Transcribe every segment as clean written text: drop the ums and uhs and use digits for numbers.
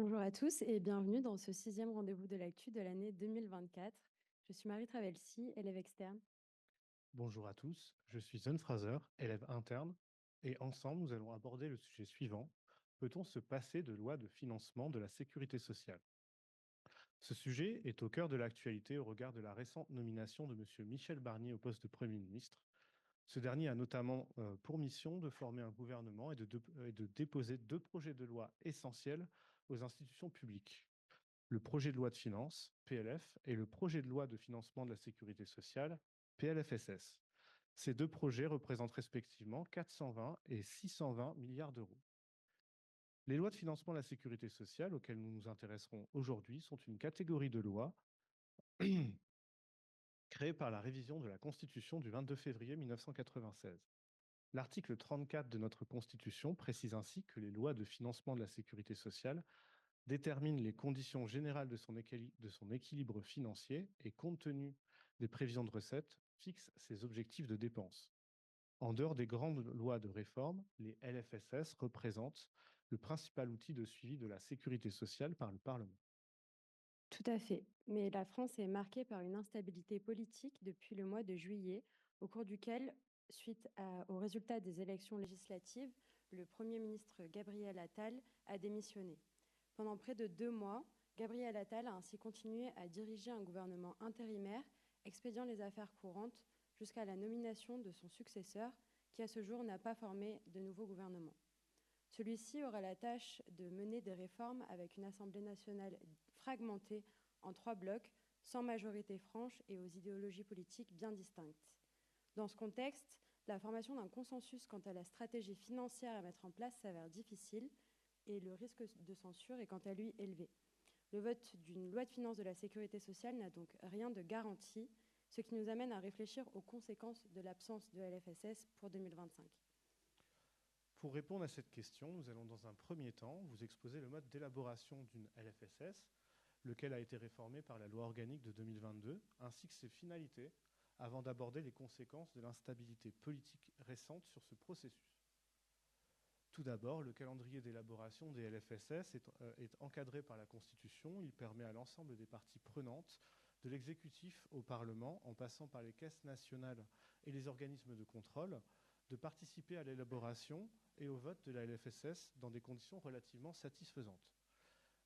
Bonjour à tous et bienvenue dans ce sixième rendez-vous de l'actu de l'année 2024. Je suis Marie Travelsi, élève externe. Bonjour à tous, je suis Zun Fraser, élève interne, et ensemble nous allons aborder le sujet suivant. Peut-on se passer de loi de financement de la sécurité sociale? Ce sujet est au cœur de l'actualité au regard de la récente nomination de M. Michel Barnier au poste de Premier ministre. Ce dernier a notamment pour mission de former un gouvernement et de déposer deux projets de loi essentiels aux institutions publiques. Le projet de loi de finances, PLF, et le projet de loi de financement de la sécurité sociale, PLFSS. Ces deux projets représentent respectivement 420 et 620 milliards d'euros. Les lois de financement de la sécurité sociale auxquelles nous nous intéresserons aujourd'hui sont une catégorie de lois créée par la révision de la Constitution du 22 février 1996. L'article 34 de notre Constitution précise ainsi que les lois de financement de la sécurité sociale déterminent les conditions générales de son équilibre financier et, compte tenu des prévisions de recettes, fixe ses objectifs de dépenses. En dehors des grandes lois de réforme, les LFSS représentent le principal outil de suivi de la sécurité sociale par le Parlement. Tout à fait. Mais la France est marquée par une instabilité politique depuis le mois de juillet, au cours duquel, au résultat des élections législatives, le Premier ministre Gabriel Attal a démissionné. Pendant près de 2 mois, Gabriel Attal a ainsi continué à diriger un gouvernement intérimaire, expédiant les affaires courantes jusqu'à la nomination de son successeur, qui à ce jour n'a pas formé de nouveau gouvernement. Celui-ci aura la tâche de mener des réformes avec une Assemblée nationale fragmentée en 3 blocs, sans majorité franche et aux idéologies politiques bien distinctes. Dans ce contexte, la formation d'un consensus quant à la stratégie financière à mettre en place s'avère difficile et le risque de censure est quant à lui élevé. Le vote d'une loi de finances de la sécurité sociale n'a donc rien de garanti, ce qui nous amène à réfléchir aux conséquences de l'absence de LFSS pour 2025. Pour répondre à cette question, nous allons dans un premier temps vous exposer le mode d'élaboration d'une LFSS, lequel a été réformé par la loi organique de 2022, ainsi que ses finalités, avant d'aborder les conséquences de l'instabilité politique récente sur ce processus. Tout d'abord, le calendrier d'élaboration des LFSS est encadré par la Constitution. Il permet à l'ensemble des parties prenantes, de l'exécutif au Parlement, en passant par les caisses nationales et les organismes de contrôle, de participer à l'élaboration et au vote de la LFSS dans des conditions relativement satisfaisantes.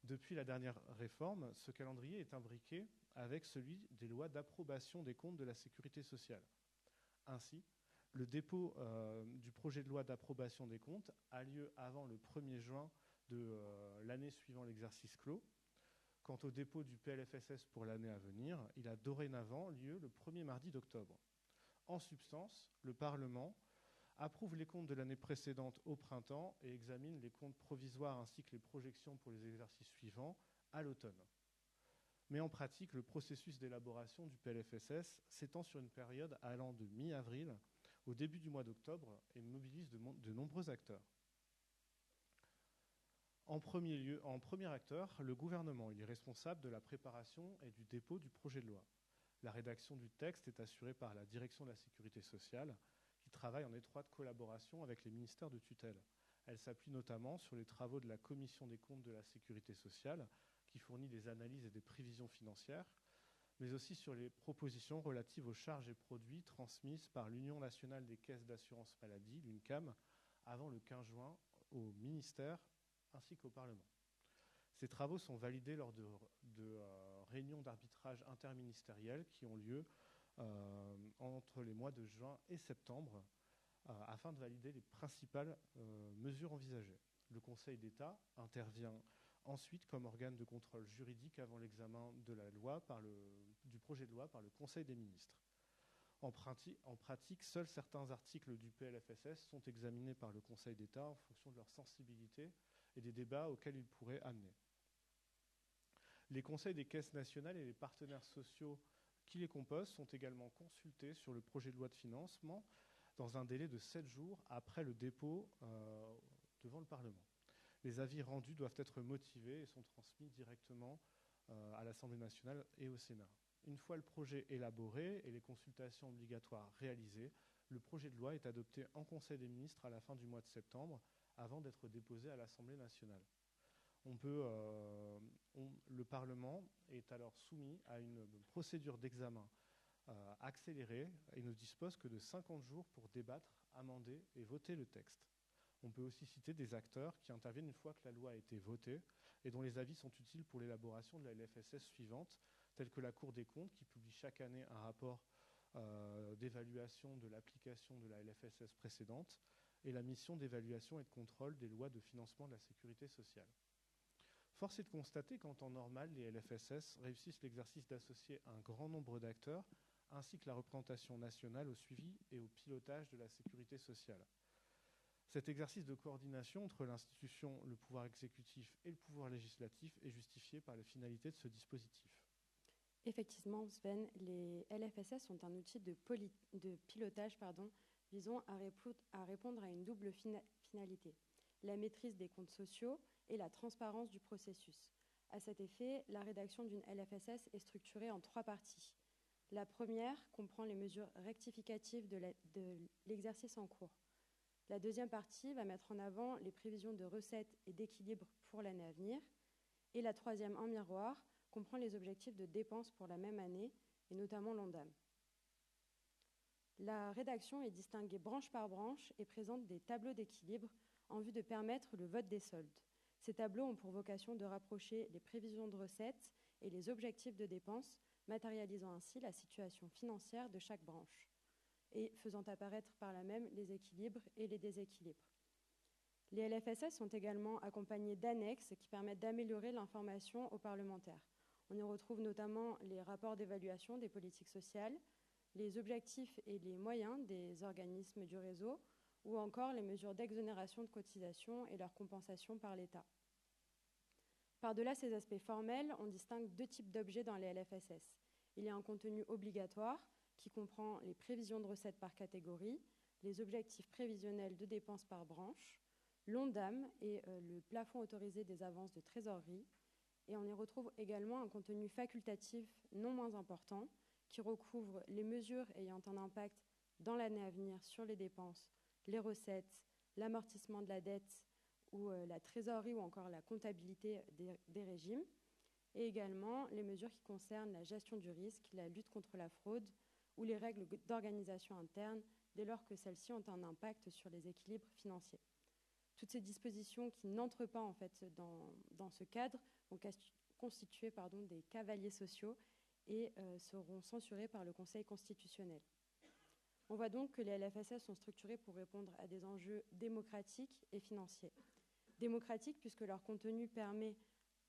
Depuis la dernière réforme, ce calendrier est imbriqué avec celui des lois d'approbation des comptes de la sécurité sociale. Ainsi, le dépôt du projet de loi d'approbation des comptes a lieu avant le 1er juin de l'année suivant l'exercice clos. Quant au dépôt du PLFSS pour l'année à venir, il a dorénavant lieu le 1er mardi d'octobre. En substance, le Parlement approuve les comptes de l'année précédente au printemps et examine les comptes provisoires ainsi que les projections pour les exercices suivants à l'automne. Mais en pratique, le processus d'élaboration du PLFSS s'étend sur une période allant de mi-avril au début du mois d'octobre et mobilise de nombreux acteurs. En premier acteur, le gouvernement. Il est responsable de la préparation et du dépôt du projet de loi. La rédaction du texte est assurée par la Direction de la sécurité sociale, qui travaille en étroite collaboration avec les ministères de tutelle. Elle s'appuie notamment sur les travaux de la Commission des comptes de la sécurité sociale, qui fournit des analyses et des prévisions financières, mais aussi sur les propositions relatives aux charges et produits transmises par l'Union nationale des caisses d'assurance maladie, l'UNCAM, avant le 15 juin au ministère ainsi qu'au Parlement. Ces travaux sont validés lors de réunions d'arbitrage interministérielles qui ont lieu entre les mois de juin et septembre afin de valider les principales mesures envisagées. Le Conseil d'État intervient ensuite comme organe de contrôle juridique avant l'examen de la loi du projet de loi par le Conseil des ministres. En pratique, seuls certains articles du PLFSS sont examinés par le Conseil d'État en fonction de leur sensibilité et des débats auxquels ils pourraient amener. Les conseils des caisses nationales et les partenaires sociaux qui les composent sont également consultés sur le projet de loi de financement dans un délai de 7 jours après le dépôt devant le Parlement. Les avis rendus doivent être motivés et sont transmis directement à l'Assemblée nationale et au Sénat. Une fois le projet élaboré et les consultations obligatoires réalisées, le projet de loi est adopté en Conseil des ministres à la fin du mois de septembre avant d'être déposé à l'Assemblée nationale. Le Parlement est alors soumis à une procédure d'examen accélérée et ne dispose que de 50 jours pour débattre, amender et voter le texte. On peut aussi citer des acteurs qui interviennent une fois que la loi a été votée et dont les avis sont utiles pour l'élaboration de la LFSS suivante, telle que la Cour des comptes qui publie chaque année un rapport d'évaluation de l'application de la LFSS précédente et la mission d'évaluation et de contrôle des lois de financement de la sécurité sociale. Force est de constater qu'en temps normal, les LFSS réussissent l'exercice d'associer un grand nombre d'acteurs ainsi que la représentation nationale au suivi et au pilotage de la sécurité sociale. Cet exercice de coordination entre l'institution, le pouvoir exécutif et le pouvoir législatif est justifié par les finalités de ce dispositif. Effectivement, Sven, les LFSS sont un outil de pilotage visant à répondre à une double finalité, la maîtrise des comptes sociaux et la transparence du processus. À cet effet, la rédaction d'une LFSS est structurée en 3 parties. La première comprend les mesures rectificatives de l'exercice en cours. La deuxième partie va mettre en avant les prévisions de recettes et d'équilibre pour l'année à venir. Et la troisième, en miroir, comprend les objectifs de dépenses pour la même année, et notamment l'ONDAM. La rédaction est distinguée branche par branche et présente des tableaux d'équilibre en vue de permettre le vote des soldes. Ces tableaux ont pour vocation de rapprocher les prévisions de recettes et les objectifs de dépenses, matérialisant ainsi la situation financière de chaque branche et faisant apparaître par là même les équilibres et les déséquilibres. Les LFSS sont également accompagnés d'annexes qui permettent d'améliorer l'information aux parlementaires. On y retrouve notamment les rapports d'évaluation des politiques sociales, les objectifs et les moyens des organismes du réseau, ou encore les mesures d'exonération de cotisations et leur compensation par l'État. Par-delà ces aspects formels, on distingue 2 types d'objets dans les LFSS. Il y a un contenu obligatoire qui comprend les prévisions de recettes par catégorie, les objectifs prévisionnels de dépenses par branche, l'ONDAM et le plafond autorisé des avances de trésorerie. Et on y retrouve également un contenu facultatif non moins important qui recouvre les mesures ayant un impact dans l'année à venir sur les dépenses, les recettes, l'amortissement de la dette ou la trésorerie ou encore la comptabilité des régimes, et également les mesures qui concernent la gestion du risque, la lutte contre la fraude ou les règles d'organisation interne dès lors que celles-ci ont un impact sur les équilibres financiers. Toutes ces dispositions qui n'entrent pas en fait dans ce cadre vont constituer des cavaliers sociaux et seront censurés par le Conseil constitutionnel. On voit donc que les LFSS sont structurés pour répondre à des enjeux démocratiques et financiers. Démocratiques puisque leur contenu permet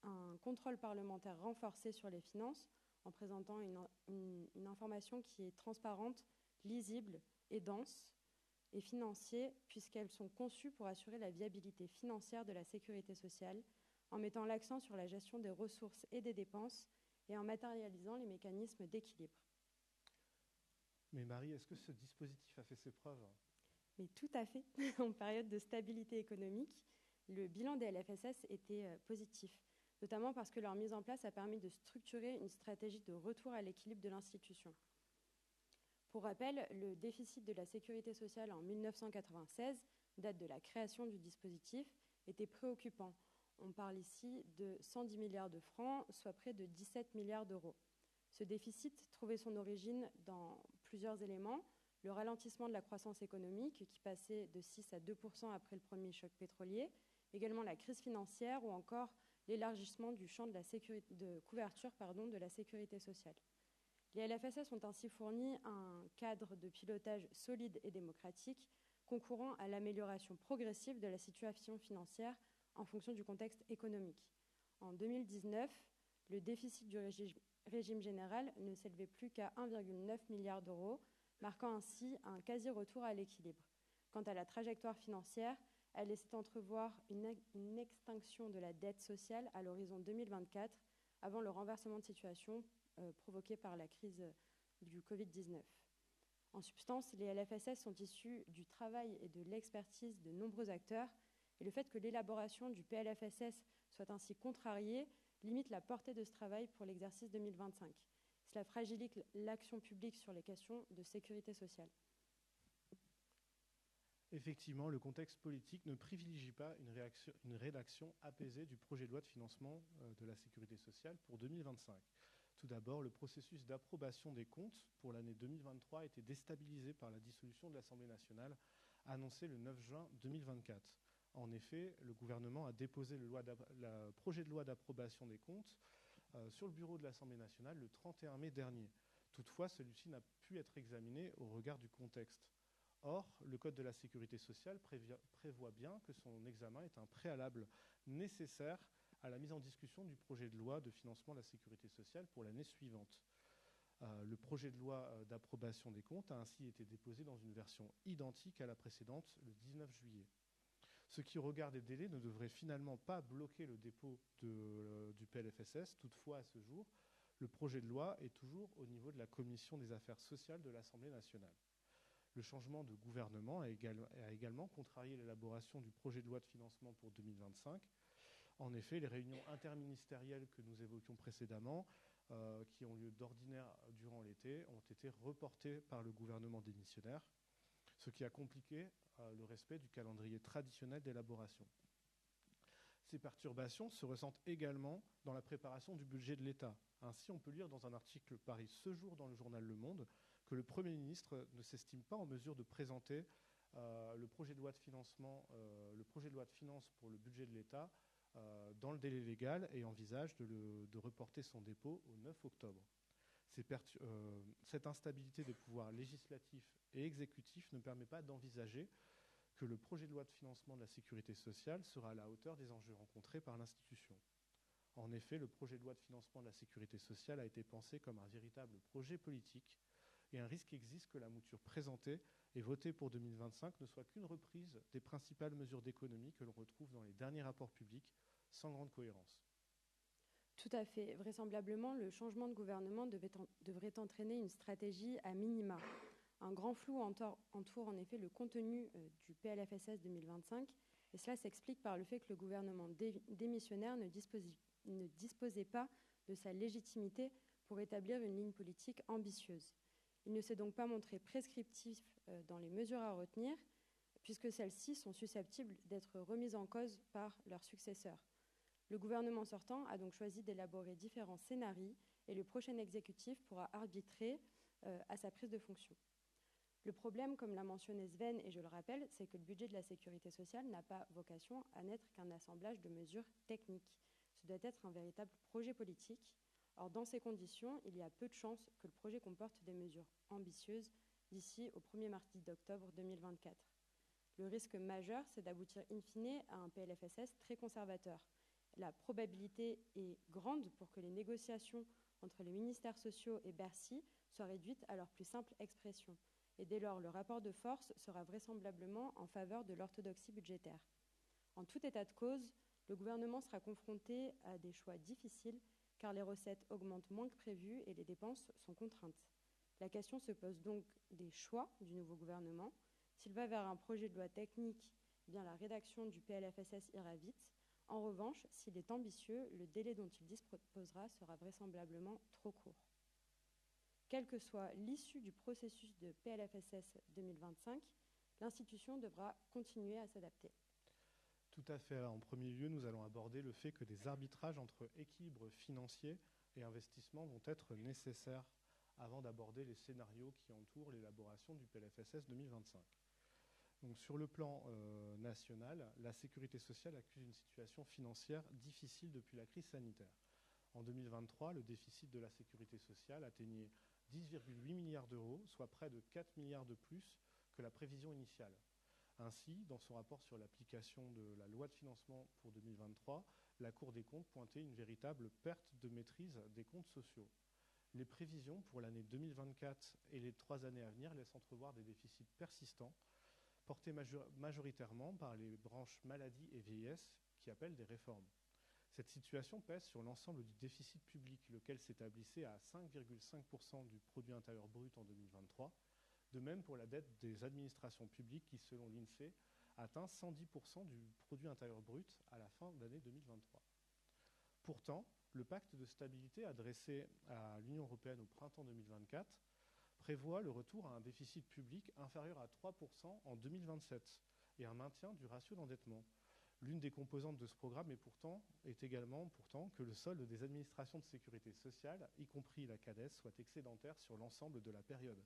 un contrôle parlementaire renforcé sur les finances en présentant une information qui est transparente, lisible et dense, et financier puisqu'elles sont conçues pour assurer la viabilité financière de la sécurité sociale en mettant l'accent sur la gestion des ressources et des dépenses et en matérialisant les mécanismes d'équilibre. Mais Marie, est-ce que ce dispositif a fait ses preuves ? Mais tout à fait. En période de stabilité économique, le bilan des LFSS était positif, notamment parce que leur mise en place a permis de structurer une stratégie de retour à l'équilibre de l'institution. Pour rappel, le déficit de la sécurité sociale en 1996, date de la création du dispositif, était préoccupant. On parle ici de 110 milliards de francs, soit près de 17 milliards d'euros. Ce déficit trouvait son origine dans plusieurs éléments. Le ralentissement de la croissance économique qui passait de 6 à 2% après le premier choc pétrolier, également la crise financière ou encore l'élargissement du champ de couverture de la sécurité sociale. Les LFSS ont ainsi fourni un cadre de pilotage solide et démocratique, concourant à l'amélioration progressive de la situation financière en fonction du contexte économique. En 2019, le déficit du régime général ne s'élevait plus qu'à 1,9 milliard d'euros, marquant ainsi un quasi-retour à l'équilibre. Quant à la trajectoire financière, elle laissait entrevoir une extinction de la dette sociale à l'horizon 2024, avant le renversement de situation provoqué par la crise du Covid-19. En substance, les LFSS sont issus du travail et de l'expertise de nombreux acteurs, et le fait que l'élaboration du PLFSS soit ainsi contrariée limite la portée de ce travail pour l'exercice 2025. Cela fragilise l'action publique sur les questions de sécurité sociale. Effectivement, le contexte politique ne privilégie pas une rédaction apaisée du projet de loi de financement de la sécurité sociale pour 2025. Tout d'abord, le processus d'approbation des comptes pour l'année 2023 a été déstabilisé par la dissolution de l'Assemblée nationale annoncée le 9 juin 2024. En effet, le gouvernement a déposé le projet de loi d'approbation des comptes sur le bureau de l'Assemblée nationale le 31 mai dernier. Toutefois, celui-ci n'a pu être examiné au regard du contexte. Or, le Code de la sécurité sociale prévoit bien que son examen est un préalable nécessaire à la mise en discussion du projet de loi de financement de la sécurité sociale pour l'année suivante. Le projet de loi d'approbation des comptes a ainsi été déposé dans une version identique à la précédente le 19 juillet. Ce qui, au regard des délais, ne devrait finalement pas bloquer le dépôt du PLFSS. Toutefois, à ce jour, le projet de loi est toujours au niveau de la Commission des affaires sociales de l'Assemblée nationale. Le changement de gouvernement a également contrarié l'élaboration du projet de loi de financement pour 2025. En effet, les réunions interministérielles que nous évoquions précédemment, qui ont lieu d'ordinaire durant l'été, ont été reportées par le gouvernement démissionnaire, ce qui a compliqué le respect du calendrier traditionnel d'élaboration. Ces perturbations se ressentent également dans la préparation du budget de l'État. Ainsi, on peut lire dans un article paru ce jour dans le journal Le Monde que le Premier ministre ne s'estime pas en mesure de présenter le projet de loi de financement, le projet de loi de finances pour le budget de l'État dans le délai légal et envisage de reporter son dépôt au 9 octobre. Cette instabilité des pouvoirs législatifs et exécutifs ne permet pas d'envisager que le projet de loi de financement de la sécurité sociale sera à la hauteur des enjeux rencontrés par l'institution. En effet, le projet de loi de financement de la sécurité sociale a été pensé comme un véritable projet politique et un risque existe que la mouture présentée et votée pour 2025 ne soit qu'une reprise des principales mesures d'économie que l'on retrouve dans les derniers rapports publics sans grande cohérence. Tout à fait. Vraisemblablement, le changement de gouvernement devrait entraîner une stratégie à minima. Un grand flou entoure en effet le contenu du PLFSS 2025 et cela s'explique par le fait que le gouvernement démissionnaire ne disposait pas de sa légitimité pour établir une ligne politique ambitieuse. Il ne s'est donc pas montré prescriptif dans les mesures à retenir, puisque celles-ci sont susceptibles d'être remises en cause par leurs successeurs. Le gouvernement sortant a donc choisi d'élaborer différents scénarios et le prochain exécutif pourra arbitrer à sa prise de fonction. Le problème, comme l'a mentionné Sven, et je le rappelle, c'est que le budget de la sécurité sociale n'a pas vocation à n'être qu'un assemblage de mesures techniques. Ce doit être un véritable projet politique. Or, dans ces conditions, il y a peu de chances que le projet comporte des mesures ambitieuses d'ici au 1er mardi d'octobre 2024. Le risque majeur, c'est d'aboutir in fine à un PLFSS très conservateur. La probabilité est grande pour que les négociations entre les ministères sociaux et Bercy soient réduites à leur plus simple expression. Et dès lors, le rapport de force sera vraisemblablement en faveur de l'orthodoxie budgétaire. En tout état de cause, le gouvernement sera confronté à des choix difficiles car les recettes augmentent moins que prévu et les dépenses sont contraintes. La question se pose donc des choix du nouveau gouvernement. S'il va vers un projet de loi technique, eh bien la rédaction du PLFSS ira vite. En revanche, s'il est ambitieux, le délai dont il disposera sera vraisemblablement trop court. Quelle que soit l'issue du processus de PLFSS 2025, l'institution devra continuer à s'adapter. Tout à fait. En premier lieu, nous allons aborder le fait que des arbitrages entre équilibres financiers et investissements vont être nécessaires avant d'aborder les scénarios qui entourent l'élaboration du PLFSS 2025. Donc, sur le plan national, la sécurité sociale accuse une situation financière difficile depuis la crise sanitaire. En 2023, le déficit de la sécurité sociale atteignait 10,8 milliards d'euros, soit près de 4 milliards de plus que la prévision initiale. Ainsi, dans son rapport sur l'application de la loi de financement pour 2023, la Cour des comptes pointait une véritable perte de maîtrise des comptes sociaux. Les prévisions pour l'année 2024 et les 3 années à venir laissent entrevoir des déficits persistants, portés majoritairement par les branches maladie et vieillesse qui appellent des réformes. Cette situation pèse sur l'ensemble du déficit public, lequel s'établissait à 5,5% du produit intérieur brut en 2023. De même pour la dette des administrations publiques qui, selon l'INSEE, atteint 110% du produit intérieur brut à la fin de l'année 2023. Pourtant, le pacte de stabilité adressé à l'Union européenne au printemps 2024 prévoit le retour à un déficit public inférieur à 3% en 2027 et un maintien du ratio d'endettement. L'une des composantes de ce programme est également que le solde des administrations de sécurité sociale, y compris la CADES, soit excédentaire sur l'ensemble de la période.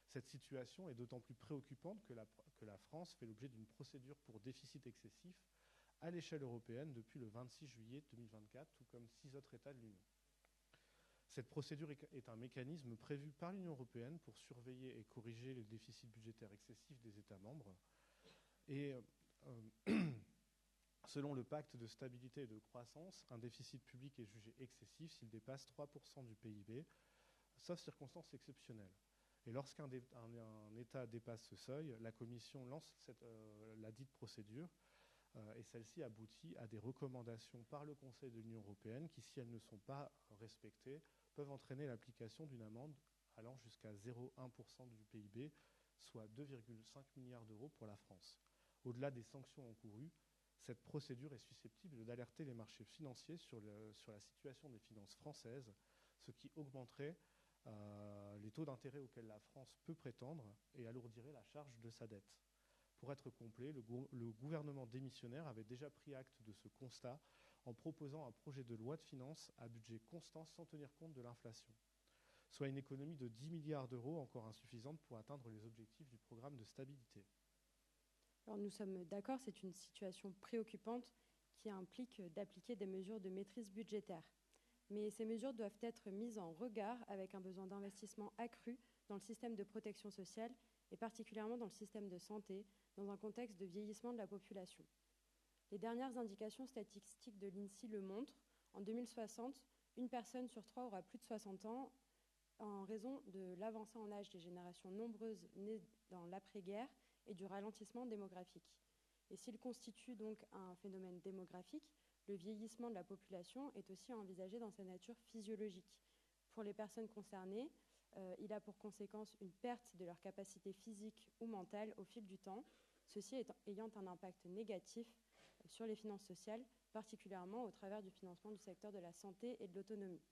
Cette situation est d'autant plus préoccupante que la France fait l'objet d'une procédure pour déficit excessif à l'échelle européenne depuis le 26 juillet 2024, tout comme 6 autres États de l'Union. Cette procédure est un mécanisme prévu par l'Union européenne pour surveiller et corriger les déficits budgétaires excessifs des États membres. Et selon le pacte de stabilité et de croissance, un déficit public est jugé excessif s'il dépasse 3% du PIB, sauf circonstances exceptionnelles. Et lorsqu'un État dépasse ce seuil, la Commission lance la dite procédure et celle-ci aboutit à des recommandations par le Conseil de l'Union européenne qui, si elles ne sont pas respectées, peuvent entraîner l'application d'une amende allant jusqu'à 0,1% du PIB, soit 2,5 milliards d'euros pour la France. Au-delà des sanctions encourues, cette procédure est susceptible d'alerter les marchés financiers sur la situation des finances françaises, ce qui augmenterait les taux d'intérêt auxquels la France peut prétendre et alourdirait la charge de sa dette. Pour être complet, le gouvernement démissionnaire avait déjà pris acte de ce constat en proposant un projet de loi de finances à budget constant sans tenir compte de l'inflation, soit une économie de 10 milliards d'euros encore insuffisante pour atteindre les objectifs du programme de stabilité. Alors nous sommes d'accord, c'est une situation préoccupante qui implique d'appliquer des mesures de maîtrise budgétaire. Mais ces mesures doivent être mises en regard avec un besoin d'investissement accru dans le système de protection sociale et particulièrement dans le système de santé, dans un contexte de vieillissement de la population. Les dernières indications statistiques de l'INSEE le montrent. En 2060, une personne sur 3 aura plus de 60 ans en raison de l'avancée en âge des générations nombreuses nées dans l'après-guerre et du ralentissement démographique. Et s'il constitue donc un phénomène démographique, le vieillissement de la population est aussi à envisager dans sa nature physiologique. Pour les personnes concernées, il a pour conséquence une perte de leur capacité physique ou mentale au fil du temps, ceci ayant un impact négatif sur les finances sociales, particulièrement au travers du financement du secteur de la santé et de l'autonomie.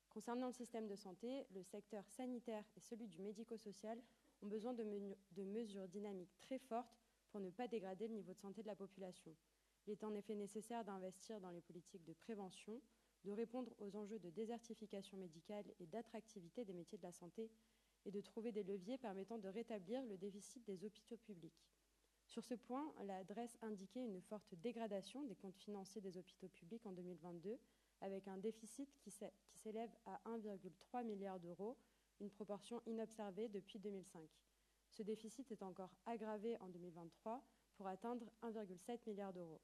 Concernant le système de santé, le secteur sanitaire et celui du médico-social ont besoin de mesures dynamiques très fortes pour ne pas dégrader le niveau de santé de la population. Il est en effet nécessaire d'investir dans les politiques de prévention, de répondre aux enjeux de désertification médicale et d'attractivité des métiers de la santé et de trouver des leviers permettant de rétablir le déficit des hôpitaux publics. Sur ce point, la DREES indiquait une forte dégradation des comptes financiers des hôpitaux publics en 2022, avec un déficit qui s'élève à 1,3 milliard d'euros, une proportion inobservée depuis 2005. Ce déficit est encore aggravé en 2023 pour atteindre 1,7 milliard d'euros.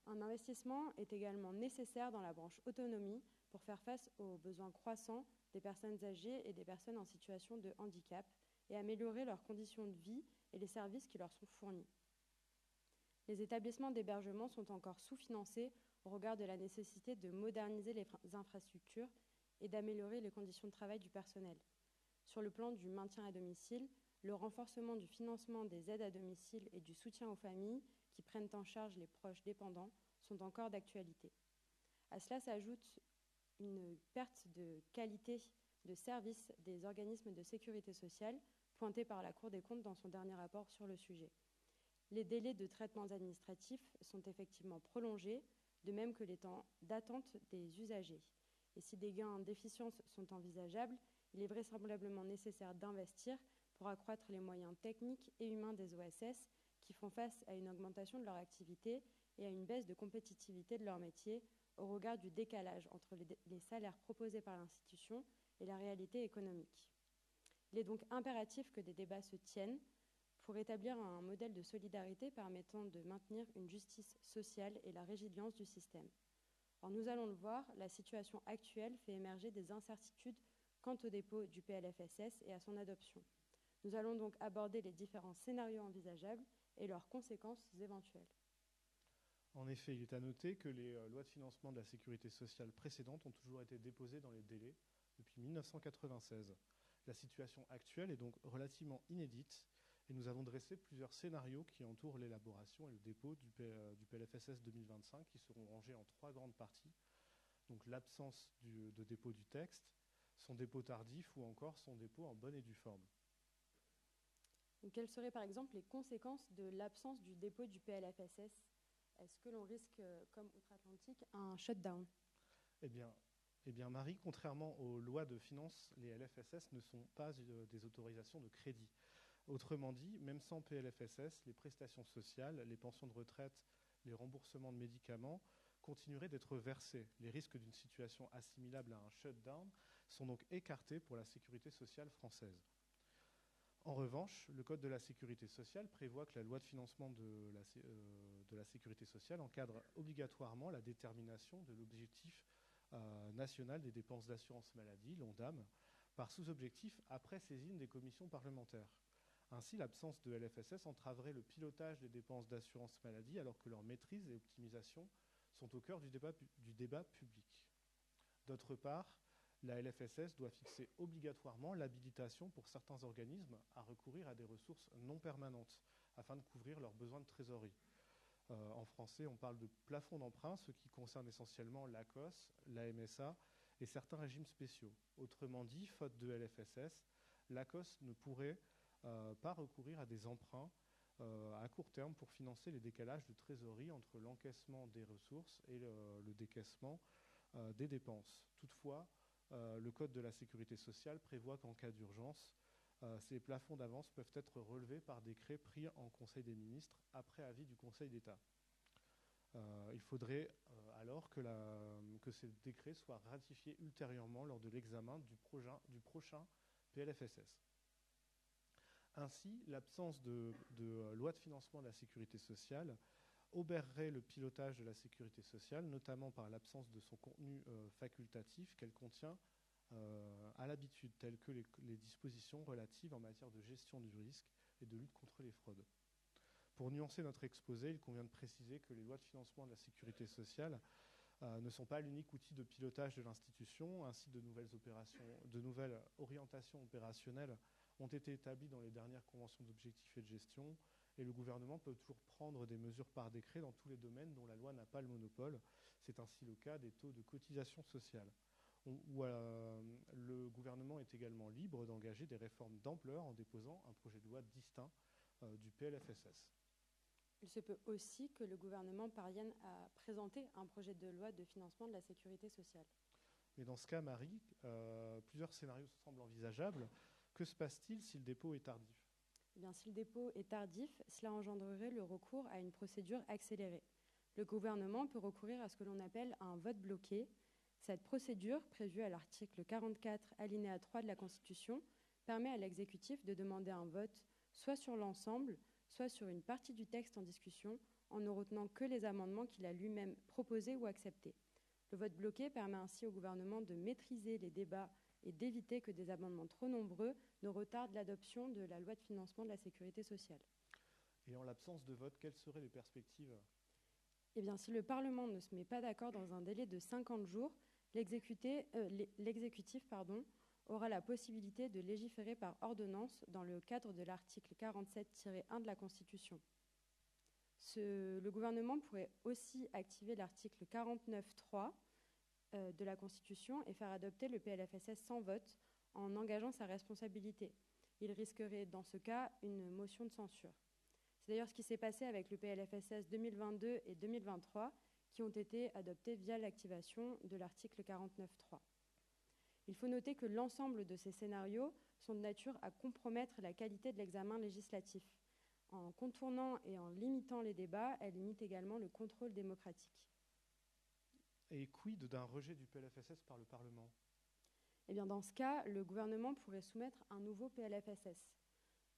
Un investissement est également nécessaire dans la branche autonomie pour faire face aux besoins croissants des personnes âgées et des personnes en situation de handicap et améliorer leurs conditions de vie et les services qui leur sont fournis. Les établissements d'hébergement sont encore sous-financés au regard de la nécessité de moderniser les infrastructures et d'améliorer les conditions de travail du personnel. Sur le plan du maintien à domicile, le renforcement du financement des aides à domicile et du soutien aux familles qui prennent en charge les proches dépendants sont encore d'actualité. À cela s'ajoute une perte de qualité de service des organismes de sécurité sociale pointée par la Cour des comptes dans son dernier rapport sur le sujet. Les délais de traitement administratifs sont effectivement prolongés, de même que les temps d'attente des usagers. Et si des gains d'efficience sont envisageables, il est vraisemblablement nécessaire d'investir pour accroître les moyens techniques et humains des OSS qui font face à une augmentation de leur activité et à une baisse de compétitivité de leur métier au regard du décalage entre les salaires proposés par l'institution et la réalité économique. Il est donc impératif que des débats se tiennent pour établir un modèle de solidarité permettant de maintenir une justice sociale et la résilience du système. Or, nous allons le voir, la situation actuelle fait émerger des incertitudes quant au dépôt du PLFSS et à son adoption. Nous allons donc aborder les différents scénarios envisageables et leurs conséquences éventuelles. En effet, il est à noter que les lois de financement de la sécurité sociale précédentes ont toujours été déposées dans les délais depuis 1996. La situation actuelle est donc relativement inédite et nous avons dressé plusieurs scénarios qui entourent l'élaboration et le dépôt du PLFSS 2025 qui seront rangés en 3 grandes parties. Donc l'absence de dépôt du texte, son dépôt tardif ou encore son dépôt en bonne et due forme. Donc, quelles seraient par exemple les conséquences de l'absence du dépôt du PLFSS? Est-ce que l'on risque, comme outre-Atlantique, un shutdown? Eh bien, Marie, contrairement aux lois de finances, les LFSS ne sont pas des autorisations de crédit. Autrement dit, même sans PLFSS, les prestations sociales, les pensions de retraite, les remboursements de médicaments continueraient d'être versés. Les risques d'une situation assimilable à un shutdown sont donc écartés pour la sécurité sociale française. En revanche, le Code de la sécurité sociale prévoit que la loi de financement de la sécurité sociale encadre obligatoirement la détermination de l'objectif national des dépenses d'assurance maladie, l'ONDAM, par sous-objectif après saisine des commissions parlementaires. Ainsi, l'absence de LFSS entraverait le pilotage des dépenses d'assurance maladie alors que leur maîtrise et optimisation sont au cœur du débat public. D'autre part, la LFSS doit fixer obligatoirement l'habilitation pour certains organismes à recourir à des ressources non permanentes afin de couvrir leurs besoins de trésorerie. En français, on parle de plafond d'emprunt, ce qui concerne essentiellement l'ACOS, la MSA et certains régimes spéciaux. Autrement dit, faute de LFSS, l'ACOS ne pourrait pas recourir à des emprunts à court terme pour financer les décalages de trésorerie entre l'encaissement des ressources et le décaissement des dépenses. Toutefois, le Code de la sécurité sociale prévoit qu'en cas d'urgence, ces plafonds d'avance peuvent être relevés par décret pris en Conseil des ministres après avis du Conseil d'État. Il faudrait alors que ces décrets soient ratifiés ultérieurement lors de l'examen du prochain PLFSS. Ainsi, l'absence de loi de financement de la sécurité sociale obérerait le pilotage de la sécurité sociale, notamment par l'absence de son contenu facultatif qu'elle contient à l'habitude, telles que les dispositions relatives en matière de gestion du risque et de lutte contre les fraudes. Pour nuancer notre exposé, il convient de préciser que les lois de financement de la sécurité sociale ne sont pas l'unique outil de pilotage de l'institution. Ainsi, de nouvelles orientations opérationnelles ont été établies dans les dernières conventions d'objectifs et de gestion, et le gouvernement peut toujours prendre des mesures par décret dans tous les domaines dont la loi n'a pas le monopole. C'est ainsi le cas des taux de cotisation sociale. Le gouvernement est également libre d'engager des réformes d'ampleur en déposant un projet de loi distinct du PLFSS. Il se peut aussi que le gouvernement parvienne à présenter un projet de loi de financement de la sécurité sociale. Mais dans ce cas, Marie, plusieurs scénarios semblent envisageables. Que se passe-t-il si le dépôt est tardif? Eh bien, si le dépôt est tardif, cela engendrerait le recours à une procédure accélérée. Le gouvernement peut recourir à ce que l'on appelle un vote bloqué. Cette procédure, prévue à l'article 44, alinéa 3 de la Constitution, permet à l'exécutif de demander un vote soit sur l'ensemble, soit sur une partie du texte en discussion, en ne retenant que les amendements qu'il a lui-même proposés ou acceptés. Le vote bloqué permet ainsi au gouvernement de maîtriser les débats et d'éviter que des amendements trop nombreux ne retardent l'adoption de la loi de financement de la sécurité sociale. Et en l'absence de vote, quelles seraient les perspectives? Eh bien, si le Parlement ne se met pas d'accord dans un délai de 50 jours, l'exécutif aura la possibilité de légiférer par ordonnance dans le cadre de l'article 47-1 de la Constitution. Le gouvernement pourrait aussi activer l'article 49.3 de la Constitution et faire adopter le PLFSS sans vote en engageant sa responsabilité. Il risquerait dans ce cas une motion de censure. C'est d'ailleurs ce qui s'est passé avec le PLFSS 2022 et 2023 qui ont été adoptés via l'activation de l'article 49.3. Il faut noter que l'ensemble de ces scénarios sont de nature à compromettre la qualité de l'examen législatif. En contournant et en limitant les débats, elle limite également le contrôle démocratique. Et quid d'un rejet du PLFSS par le Parlement? Eh bien, dans ce cas, le gouvernement pourrait soumettre un nouveau PLFSS.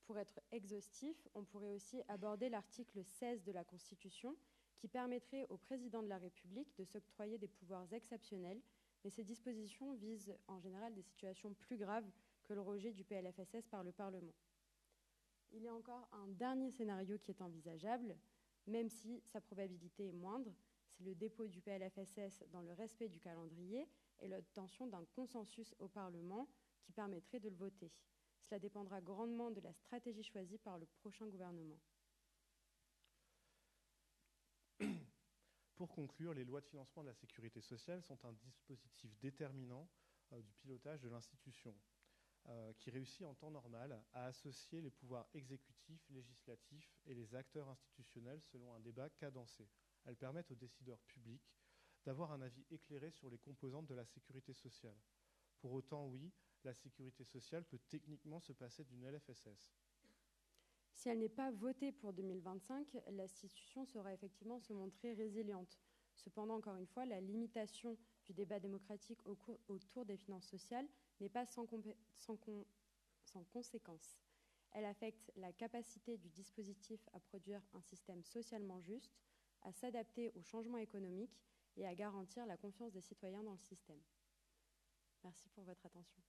Pour être exhaustif, on pourrait aussi aborder l'article 16 de la Constitution qui permettrait au président de la République de s'octroyer des pouvoirs exceptionnels, mais ces dispositions visent en général des situations plus graves que le rejet du PLFSS par le Parlement. Il y a encore un dernier scénario qui est envisageable, même si sa probabilité est moindre, c'est le dépôt du PLFSS dans le respect du calendrier et l'obtention d'un consensus au Parlement qui permettrait de le voter. Cela dépendra grandement de la stratégie choisie par le prochain gouvernement. Pour conclure, les lois de financement de la sécurité sociale sont un dispositif déterminant du pilotage de l'institution, qui réussit en temps normal à associer les pouvoirs exécutifs, législatifs et les acteurs institutionnels selon un débat cadencé. Elles permettent aux décideurs publics d'avoir un avis éclairé sur les composantes de la sécurité sociale. Pour autant, oui, la sécurité sociale peut techniquement se passer d'une LFSS. Si elle n'est pas votée pour 2025, l'institution saura effectivement se montrer résiliente. Cependant, encore une fois, la limitation du débat démocratique autour des finances sociales n'est pas sans conséquence. Elle affecte la capacité du dispositif à produire un système socialement juste, à s'adapter aux changements économiques et à garantir la confiance des citoyens dans le système. Merci pour votre attention.